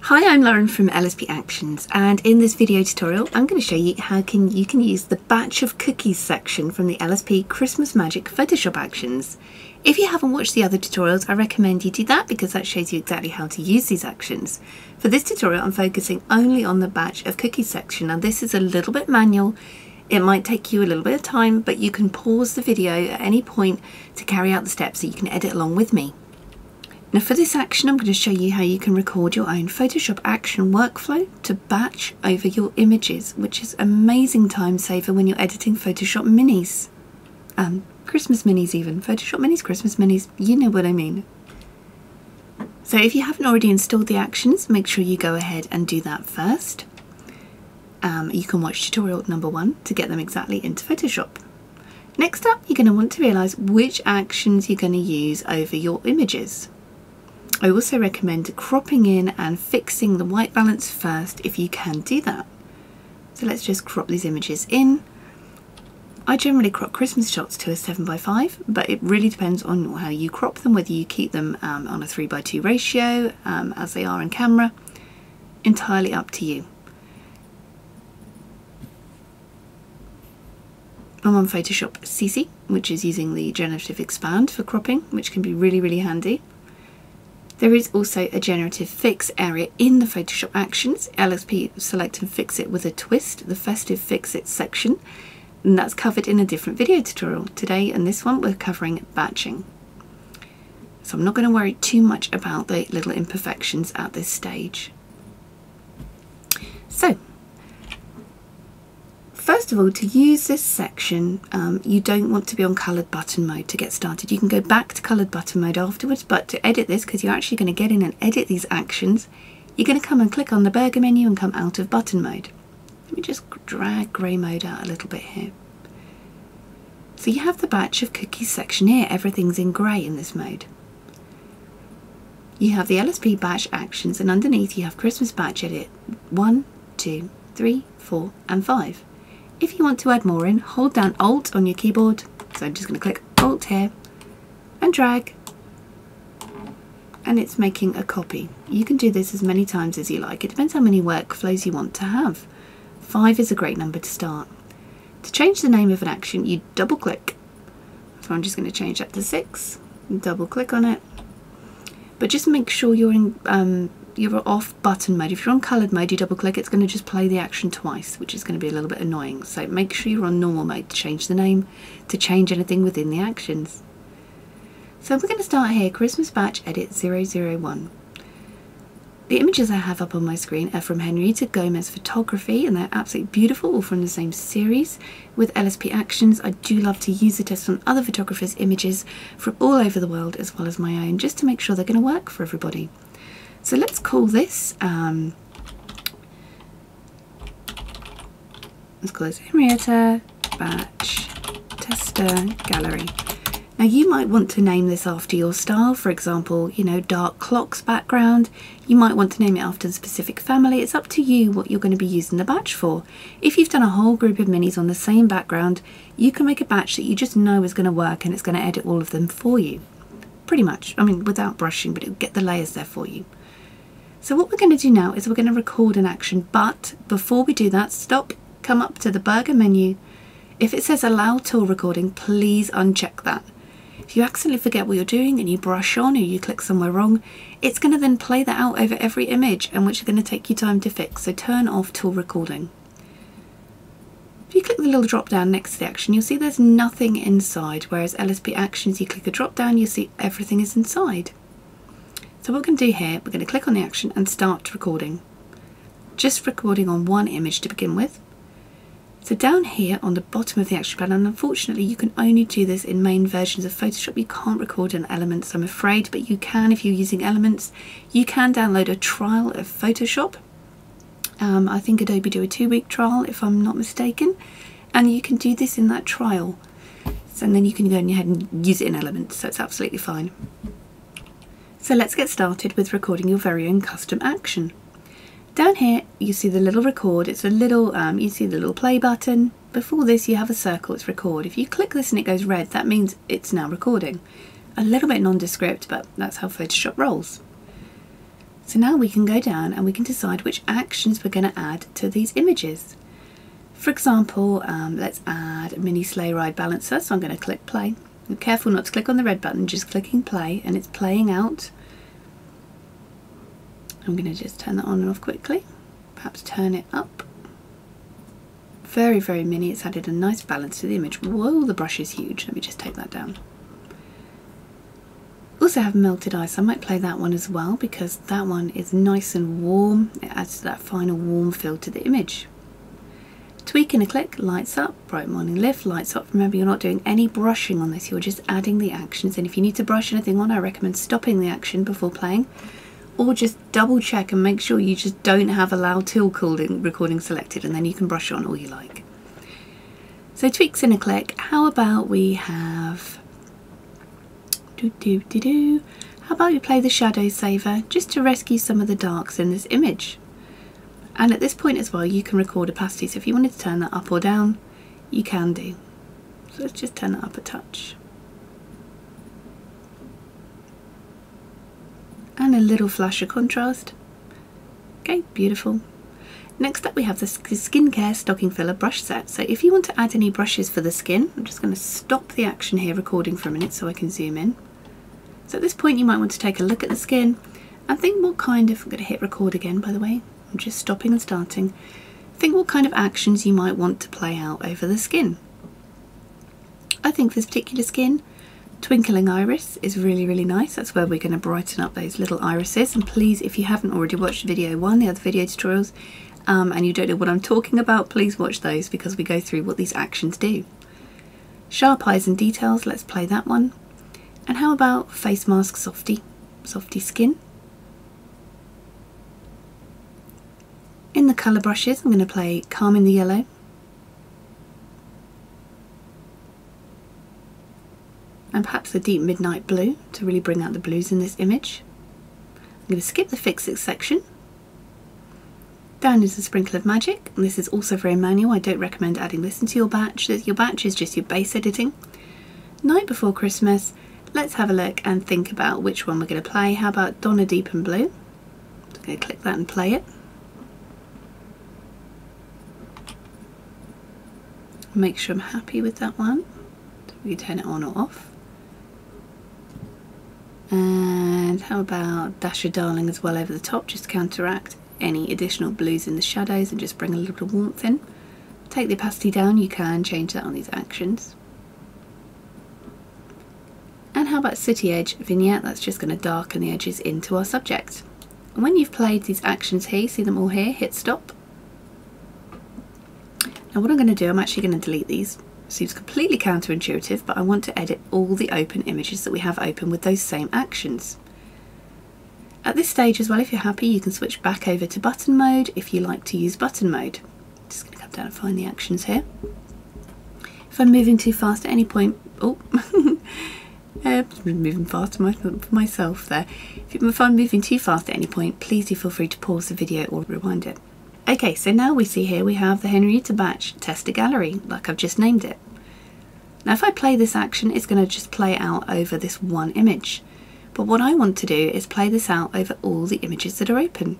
Hi, I'm Lauren from LSP Actions, and in this video tutorial I'm going to show you how you can use the batch of cookies section from the LSP Christmas Magic Photoshop actions. If you haven't watched the other tutorials, I recommend you do that because that shows you exactly how to use these actions. For this tutorial I'm focusing only on the batch of cookies section. Now this is a little bit manual. It might take you a little bit of time, but you can pause the video at any point to carry out the steps so you can edit along with me. Now for this action I'm going to show you how you can record your own Photoshop action workflow to batch over your images, which is an amazing time saver when you're editing Photoshop minis. Christmas minis even. Photoshop minis, Christmas minis, you know what I mean. So if you haven't already installed the actions, make sure you go ahead and do that first. You can watch tutorial number 1 to get them exactly into Photoshop. Next up, you're going to want to realise which actions you're going to use over your images. I also recommend cropping in and fixing the white balance first if you can do that. So let's just crop these images in. I generally crop Christmas shots to a 7:5, but it really depends on how you crop them, whether you keep them on a 3:2 ratio as they are in camera. Entirely up to you. I'm on Photoshop CC, which is using the generative expand for cropping, which can be really handy. There is also a generative fix area in the Photoshop actions. LSP select and fix it with a twist, the festive fix it section, and that's covered in a different video tutorial. Today in this one we're covering batching. So I'm not going to worry too much about the little imperfections at this stage. So first of all, to use this section, you don't want to be on coloured button mode to get started. You can go back to coloured button mode afterwards, but to edit this, because you're actually going to get in and edit these actions, you're going to come and click on the burger menu and come out of button mode. Let me just drag grey mode out a little bit here. So you have the batch of cookies section here. Everything's in grey in this mode. You have the LSP batch actions, and underneath you have Christmas batch edit 1, 2, 3, 4 and 5. If you want to add more in, hold down Alt on your keyboard. So I'm just going to click Alt here and drag, and it's making a copy. You can do this as many times as you like. It depends how many workflows you want to have. 5 is a great number to start. To change the name of an action, you double click. So I'm just going to change that to 6. Double click on it. But just make sure you're in you're off button mode. If you're on coloured mode, you double click, it's going to just play the action twice, which is going to be a little bit annoying. So make sure you're on normal mode to change the name, to change anything within the actions. So we're going to start here, Christmas batch edit 001. The images I have up on my screen are from Henrieta Gomes photography, and they're absolutely beautiful, all from the same series. With LSP actions, I do love to use the test on other photographers' images from all over the world as well as my own, just to make sure they're going to work for everybody. So let's call this, Henrieta Batch Tester Gallery. Now you might want to name this after your style, for example, you know, dark clocks background. You might want to name it after a specific family. It's up to you what you're going to be using the batch for. If you've done a whole group of minis on the same background, you can make a batch that you just know is going to work and it's going to edit all of them for you. Pretty much, I mean, without brushing, but it'll get the layers there for you. So what we're going to do now is we're going to record an action, but before we do that, stop, come up to the burger menu. If it says allow tool recording, please uncheck that. If you accidentally forget what you're doing and you brush on or you click somewhere wrong, it's going to then play that out over every image, and which is going to take you time to fix. So turn off tool recording. If you click the little drop down next to the action, you'll see there's nothing inside, whereas LSP actions, you click a drop down, you'll see everything is inside. So what we're going to do here, we're going to click on the action and start recording. Just recording on one image to begin with. So down here on the bottom of the action panel, and unfortunately you can only do this in main versions of Photoshop, you can't record in Elements, I'm afraid, but you can if you're using Elements. You can download a trial of Photoshop. I think Adobe do a 2-week trial if I'm not mistaken, and you can do this in that trial. So, and then you can go ahead and use it in Elements, so it's absolutely fine. So let's get started with recording your very own custom action. Down here you see the little record, it's a little, you see the little play button. Before this you have a circle, it's record. If you click this and it goes red, that means it's now recording. A little bit nondescript, but that's how Photoshop rolls. So now we can go down and we can decide which actions we're going to add to these images. For example, let's add a mini sleigh ride balancer, so I'm going to click play. Be careful not to click on the red button, just clicking play, and it's playing out. I'm going to just turn that on and off quickly, perhaps turn it up. Very, very mini, it's added a nice balance to the image. Whoa, the brush is huge, let me just take that down. Also have melted ice, I might play that one as well because that one is nice and warm. It adds that final warm feel to the image. Tweak in a click, lights up, bright morning lift, lights up. Remember, you're not doing any brushing on this, you're just adding the actions, and if you need to brush anything on, I recommend stopping the action before playing, or just double check and make sure you just don't have allow till recording selected, and then you can brush on all you like. So tweaks in a click. How about we have how about we play the shadow saver just to rescue some of the darks in this image. And at this point as well you can record opacity, so if you wanted to turn that up or down you can do. So let's just turn that up a touch. And a little flash of contrast. Okay, beautiful. Next up we have the skincare stocking filler brush set. So if you want to add any brushes for the skin, I'm just going to stop the action here recording for a minute so I can zoom in. So at this point you might want to take a look at the skin and think what kind of, I'm going to hit record again by the way, I'm just stopping and starting. Think what kind of actions you might want to play out over the skin. I think this particular skin, twinkling iris, is really, really nice. That's where we're going to brighten up those little irises. And please, if you haven't already watched video 1, the other video tutorials, and you don't know what I'm talking about, please watch those because we go through what these actions do. Sharp eyes and details, let's play that one. And how about face mask softy skin? In the colour brushes, I'm going to play Calm in the Yellow. And perhaps the Deep Midnight Blue to really bring out the blues in this image. I'm going to skip the Fix It section. Down is a Sprinkle of Magic, and this is also very manual. I don't recommend adding this into your batch. Your batch is just your base editing. Night Before Christmas, let's have a look and think about which one we're going to play. How about Donna Deep and Blue? I'm going to click that and play it. Make sure I'm happy with that one. So we can turn it on or off. And how about Dash of Darling as well over the top, just to counteract any additional blues in the shadows and just bring a little warmth in. Take the opacity down, you can change that on these actions. And how about City Edge Vignette? That's just going to darken the edges into our subject. And when you've played these actions here, see them all here, hit stop. Now what I'm going to do, I'm actually going to delete these. Seems completely counterintuitive, but I want to edit all the open images that we have open with those same actions. At this stage as well, if you're happy, you can switch back over to button mode if you like to use button mode. Just going to come down and find the actions here. If I'm moving too fast at any point, moving fast for myself there. If I'm moving too fast at any point, please do feel free to pause the video or rewind it. Okay, so now we see here we have the Henrieta batch tester gallery, like I've just named it. Now if I play this action, it's going to just play out over this one image. But what I want to do is play this out over all the images that are open.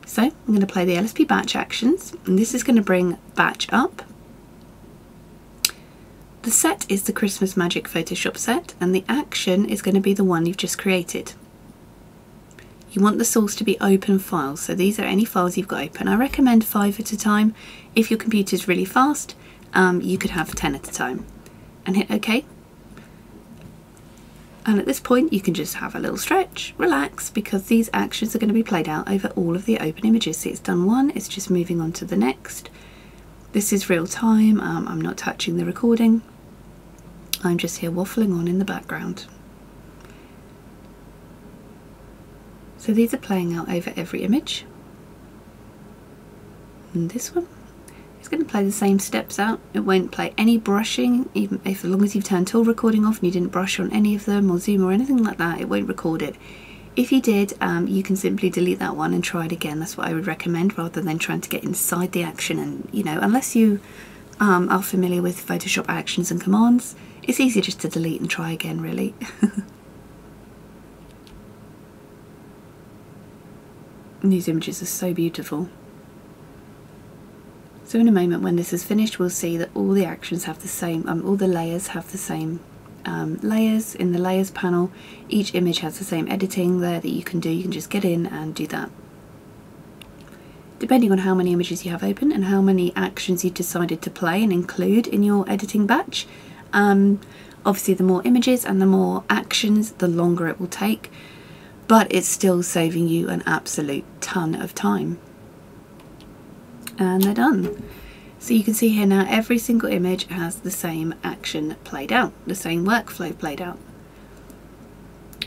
So I'm going to play the LSP batch actions, and this is going to bring batch up. The set is the Christmas Magic Photoshop set, and the action is going to be the one you've just created. You want the source to be open files, so these are any files you've got open. I recommend 5 at a time. If your computer's really fast, you could have 10 at a time. And hit OK. And at this point you can just have a little stretch, relax, because these actions are going to be played out over all of the open images. See, it's done one, it's just moving on to the next. This is real time, I'm not touching the recording. I'm just here waffling on in the background. So these are playing out over every image. And this one is going to play the same steps out. It won't play any brushing, even if as long as you've turned tool recording off and you didn't brush on any of them or zoom or anything like that, it won't record it. If you did, you can simply delete that one and try it again. That's what I would recommend, rather than trying to get inside the action. And you know, unless you are familiar with Photoshop actions and commands, it's easier just to delete and try again, really. And these images are so beautiful. So in a moment when this is finished, we'll see that all the actions have the same, all the layers have the same layers in the layers panel. Each image has the same editing there that you can do. You can just get in and do that. Depending on how many images you have open and how many actions you've decided to play and include in your editing batch, obviously the more images and the more actions, the longer it will take, but it's still saving you an absolute ton of time. And they're done. So you can see here now every single image has the same action played out, the same workflow played out.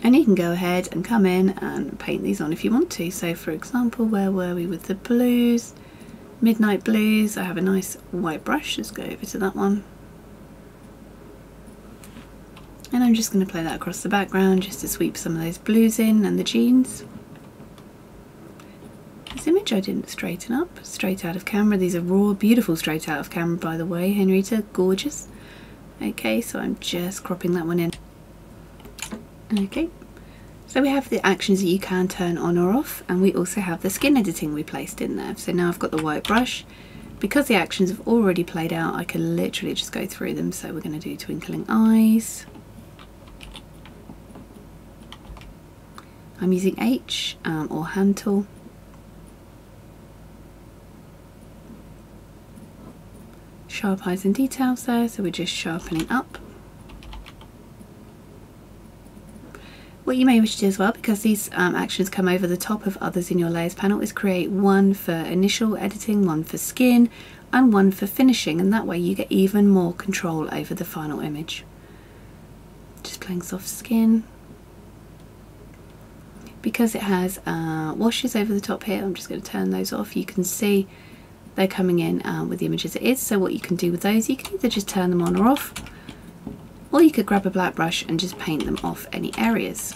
And you can go ahead and come in and paint these on if you want to. So for example, where were we with the blues? Midnight blues. I have a nice white brush. Let's go over to that one. And I'm just going to play that across the background just to sweep some of those blues in and the jeans. This image I didn't straighten up, straight out of camera. These are raw, beautiful straight out of camera, by the way, Henrieta, gorgeous. Okay, so I'm just cropping that one in. Okay, so we have the actions that you can turn on or off, and we also have the skin editing we placed in there. So now I've got the white brush. Because the actions have already played out, I can literally just go through them. So we're going to do twinkling eyes. I'm using H or hand tool. Sharp eyes and details there, so we're just sharpening up. What you may wish to do as well, because these actions come over the top of others in your layers panel, is create one for initial editing, one for skin, and one for finishing, and that way you get even more control over the final image. Just playing soft skin. Because it has washes over the top here, I'm just going to turn those off. You can see they're coming in with the image as it is. So what you can do with those, you can either just turn them on or off, or you could grab a black brush and just paint them off any areas.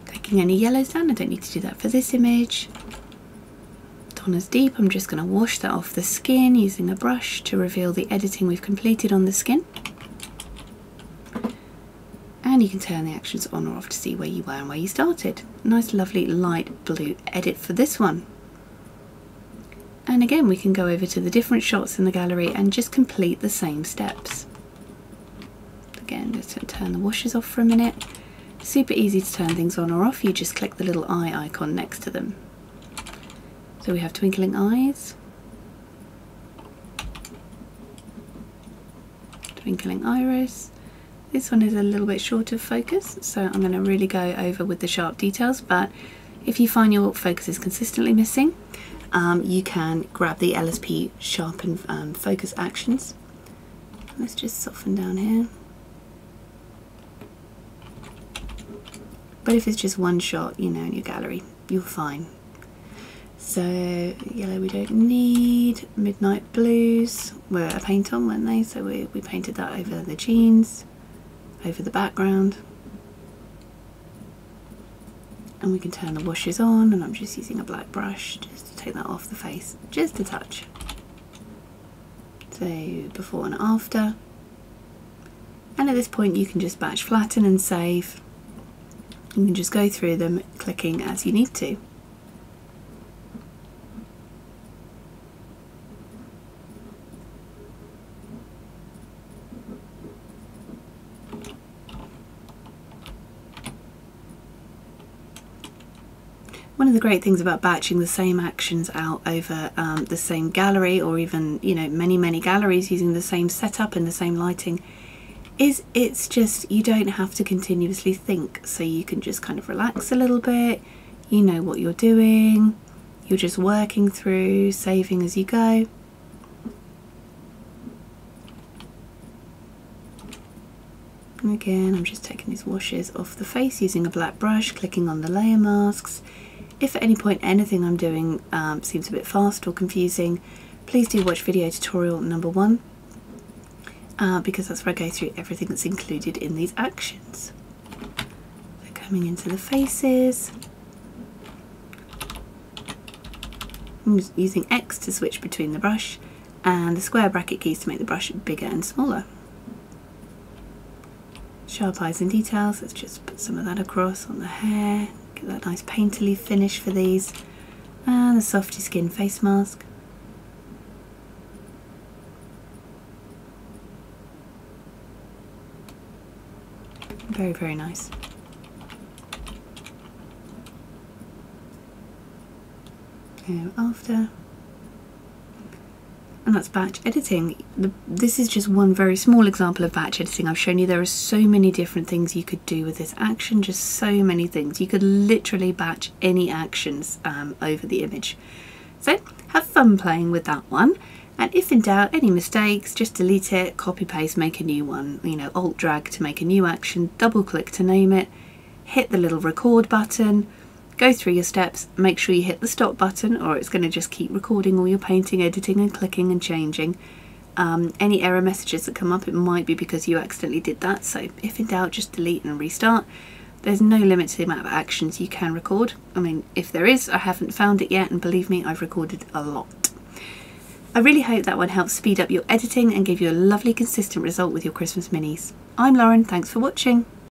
Taking any yellows down, I don't need to do that for this image. Donna's deep, I'm just going to wash that off the skin using a brush to reveal the editing we've completed on the skin. And you can turn the actions on or off to see where you were and where you started. Nice lovely light blue edit for this one. And again, we can go over to the different shots in the gallery and just complete the same steps. Again, just turn the washes off for a minute. Super easy to turn things on or off. You just click the little eye icon next to them. So we have twinkling eyes, twinkling iris. This one is a little bit short of focus, so I'm going to really go over with the sharp details, but if you find your focus is consistently missing, you can grab the LSP sharpen focus actions. Let's just soften down here. But if it's just one shot, you know, in your gallery, you're fine. So yellow we don't need. Midnight blues were a paint on, weren't they? So we painted that over the jeans, over the background, and we can turn the washes on, and I'm just using a black brush just to take that off the face just a touch. So before and after, and at this point you can just batch flatten and save. You can just go through them clicking as you need to. One of the great things about batching the same actions out over the same gallery, or even, you know, many galleries using the same setup and the same lighting, is it's just, you don't have to continuously think, so you can just kind of relax a little bit. You know what you're doing, you're just working through, saving as you go. And again, I'm just taking these washes off the face using a black brush, clicking on the layer masks. If at any point anything I'm doing seems a bit fast or confusing, please do watch video tutorial number 1, because that's where I go through everything that's included in these actions. So coming into the faces, I'm using X to switch between the brush and the square bracket keys to make the brush bigger and smaller. Sharp eyes and details, let's just put some of that across on the hair, get that nice painterly finish for these, and the softy skin face mask. Very, very nice. After. And that's batch editing. This is just one very small example of batch editing. I've shown you there are so many different things you could do with this action, just so many things. You could literally batch any actions over the image. So have fun playing with that one. And if in doubt, any mistakes, just delete it, copy paste, make a new one. You know, alt drag to make a new action, double click to name it, hit the little record button, go through your steps, make sure you hit the stop button or it's going to just keep recording all your painting, editing and clicking and changing. Any error messages that come up, it might be because you accidentally did that, so if in doubt just delete and restart. There's no limit to the amount of actions you can record. I mean, if there is, I haven't found it yet, and believe me, I've recorded a lot. I really hope that one helps speed up your editing and give you a lovely consistent result with your Christmas minis. I'm Lauren, thanks for watching.